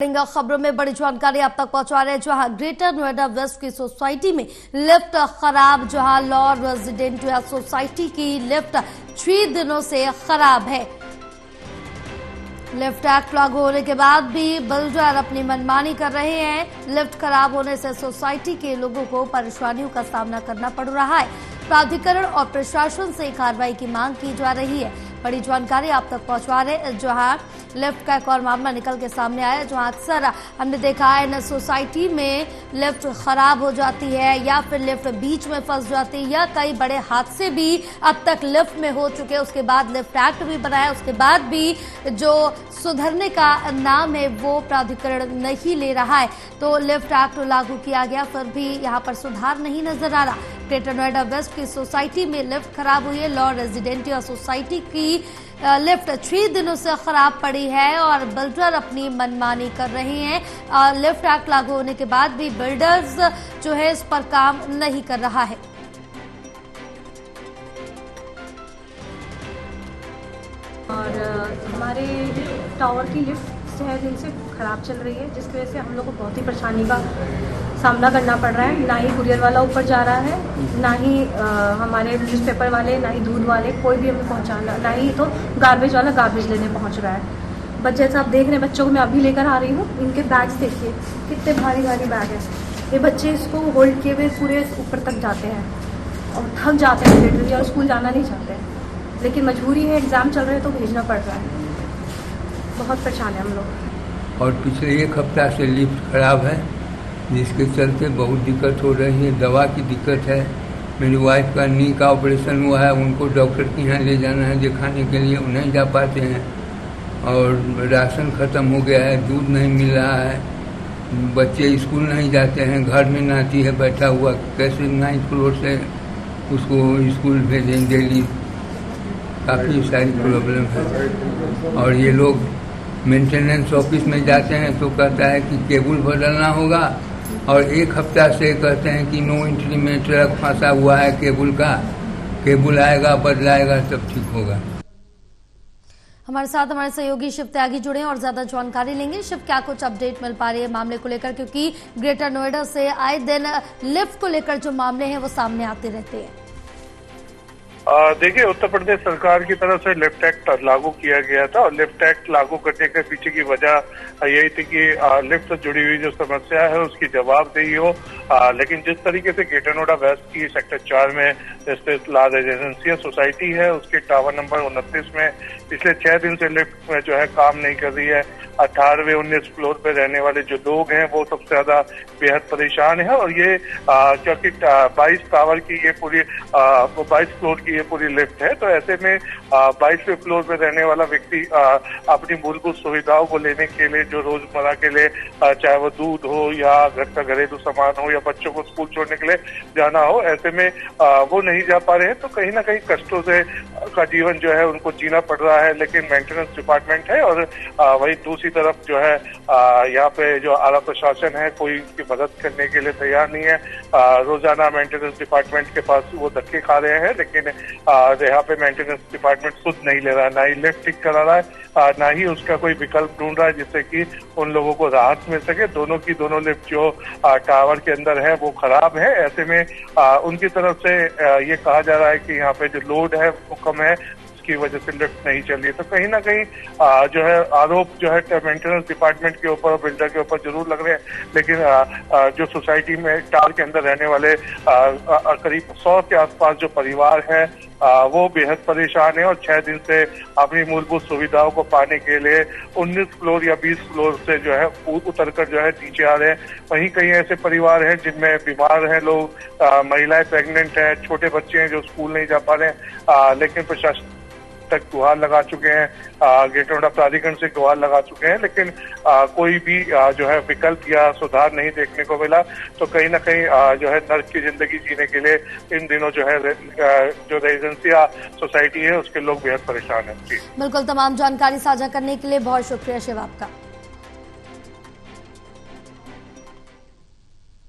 खबरों में बड़ी जानकारी आप तक पहुंचा रहे हैं। जहां ग्रेटर नोएडा वेस्ट की सोसाइटी में लिफ्ट खराब, जहां लॉ रेजिडेंशियल सोसाइटी की लिफ्ट 6 दिनों से खराब है। लिफ्ट एक्ट लागू होने के बाद भी बिल्डर अपनी मनमानी कर रहे हैं। लिफ्ट खराब होने से सोसाइटी के लोगों को परेशानियों का सामना करना पड़ रहा है। प्राधिकरण और प्रशासन से कार्रवाई की मांग की जा रही है। बड़ी जानकारी आप तक पहुंचा रहे, जहां लिफ्ट का एक और मामला निकल के सामने आया, जहां अक्सर हमने देखा है इन सोसाइटी में लिफ्ट खराब हो जाती है या फिर लिफ्ट बीच में फंस जाती है, या कई बड़े हादसे भी अब तक लिफ्ट में हो चुके हैं। उसके बाद लिफ्ट एक्ट भी बनाया, उसके बाद भी जो सुधरने का नाम है वो प्राधिकरण नहीं ले रहा है। तो लिफ्ट एक्ट लागू किया गया, फिर भी यहाँ पर सुधार नहीं नजर आ रहा। ग्रेटर नोएडा वेस्ट की सोसाइटी में लिफ्ट खराब हुई है। लॉ रेजिडेंशियल सोसाइटी की लिफ्ट 6 दिनों से खराब पड़ी है और बिल्डर अपनी मनमानी कर रहे हैं। लिफ्ट एक्ट लागू होने के बाद भी बिल्डर्स जो है इस पर काम नहीं कर रहा है। और हमारे टावर की लिफ्ट 6 दिन से खराब चल रही है, जिसकी वजह से हम लोग को बहुत ही परेशानी का सामना करना पड़ रहा है। ना ही कुरियर वाला ऊपर जा रहा है, ना ही हमारे न्यूज़पेपर वाले, ना ही दूध वाले, कोई भी हमें पहुंचाना, ना ही तो गार्बेज वाला गार्बेज लेने पहुंच रहा है। बस जैसा आप देख रहे हैं, बच्चों को मैं अभी लेकर आ रही हूँ, इनके बैग्स देखिए कितने भारी भारी बैग हैं। ये बच्चे इसको होल्ड किए हुए पूरे ऊपर तक जाते हैं और थक जाते हैं लिटरली, और स्कूल जाना नहीं चाहते हैं, लेकिन मजबूरी है, एग्ज़ाम चल रहे हैं तो भेजना पड़ रहा है। बहुत परेशान है हम लोग। और पिछले 1 हफ्ता से लिफ्ट खराब है, जिसके चलते बहुत दिक्कत हो रही है। दवा की दिक्कत है। मेरी वाइफ का नी का ऑपरेशन हुआ है, उनको डॉक्टर के यहाँ ले जाना है दिखाने के लिए, वो नहीं जा पाते हैं। और राशन ख़त्म हो गया है, दूध नहीं मिल रहा है, बच्चे स्कूल नहीं जाते हैं, घर में नाती है बैठा हुआ, कैसे 9th फ्लोर से उसको स्कूल भेजें डेली। काफ़ी सारी प्रॉब्लम है। और ये लोग मेंटेनेंस ऑफिस में जाते हैं तो कहता है कि केबल बदलना होगा, और 1 हफ्ता से कहते हैं कि नो एंट्री में ट्रक फंसा हुआ है केबल का, केबल आएगा बदलाएगा तब ठीक होगा। हमारे साथ हमारे सहयोगी शिव त्यागी जुड़े हैं और ज्यादा जानकारी लेंगे। शिव, क्या कुछ अपडेट मिल पा रही है मामले को लेकर, क्योंकि ग्रेटर नोएडा से आए दिन लिफ्ट को लेकर जो मामले हैं वो सामने आते रहते हैं। देखिए, उत्तर प्रदेश सरकार की तरफ से लिफ्ट एक्ट लागू किया गया था, और लिफ्ट एक्ट लागू करने के पीछे की वजह यही थी कि लिफ्ट से जुड़ी हुई जो समस्या है उसकी जवाबदेही हो। लेकिन जिस तरीके से ग्रेटर नोएडा वेस्ट की सेक्टर 4 में स्थित लॉ रेजिडेंशियल सोसाइटी है, उसके टावर नंबर 29 में पिछले 6 दिन से लिफ्ट में जो है काम नहीं कर रही है। 18वें 19 फ्लोर पे रहने वाले जो लोग हैं वो सबसे ज्यादा बेहद परेशान है। और ये क्योंकि 22 टावर की ये पूरी 22 फ्लोर की ये पूरी लिफ्ट है, तो ऐसे में 22वें फ्लोर पे रहने वाला व्यक्ति अपनी मूलभूत सुविधाओं को लेने के लिए, जो रोजमर्रा के लिए चाहे वो दूध हो या घर का घरेलू सामान हो या बच्चों को स्कूल छोड़ने के लिए जाना हो, ऐसे में वो नहीं जा पा रहे हैं। तो कहीं ना कहीं कष्टों से का जीवन जो है उनको जीना पड़ रहा है। लेकिन मेंटेनेंस डिपार्टमेंट है, और वही दूसरी तरफ जो है यहाँ पे जो आला प्रशासन है कोई इसकी मदद करने के लिए तैयार नहीं है। रोजाना मेंटेनेंस डिपार्टमेंट के पास वो धक्के खा रहे हैं, लेकिन यहाँ पे मेंटेनेंस डिपार्टमेंट खुद नहीं ले रहा है, ना ही लिफ्ट ठीक करा रहा है, ना ही उसका कोई विकल्प ढूंढ रहा है जिससे कि उन लोगों को राहत मिल सके। दोनों की दोनों लिफ्ट जो टावर के अंदर है वो खराब है। ऐसे में उनकी तरफ से ये कहा जा रहा है कि यहाँ पे जो लोड है वो कम है, की वजह से लिफ्ट नहीं चल रही है। तो कहीं ना कहीं जो है आरोप जो है मेंटेनेंस डिपार्टमेंट के ऊपर और बिल्डर के ऊपर जरूर लग रहे हैं, लेकिन जो सोसाइटी में टावर के अंदर रहने वाले करीब 100 के आसपास जो परिवार है वो बेहद परेशान है, और 6 दिन से अपनी मूलभूत सुविधाओं को पाने के लिए 19 फ्लोर या 20 फ्लोर से जो है उतरकर जो है नीचे आ रहे हैं। वहीं कई ऐसे परिवार हैं जिनमें बीमार हैं लोग, महिलाएं प्रेग्नेंट हैं, छोटे बच्चे हैं जो स्कूल नहीं जा पा रहे हैं। लेकिन प्रशासन तक गुहार लगा चुके हैं, ग्रेटर नोएडा प्राधिकरण से गुहार लगा चुके हैं, लेकिन कोई भी जो है विकल्प या सुधार नहीं देखने को मिला। तो कहीं ना कहीं जो है नर्क की जिंदगी जीने के लिए इन दिनों जो है जो रेजिडेंशियल सोसाइटी है उसके लोग बेहद परेशान हैं। जी बिल्कुल, तमाम जानकारी साझा करने के लिए बहुत शुक्रिया शिव आपका।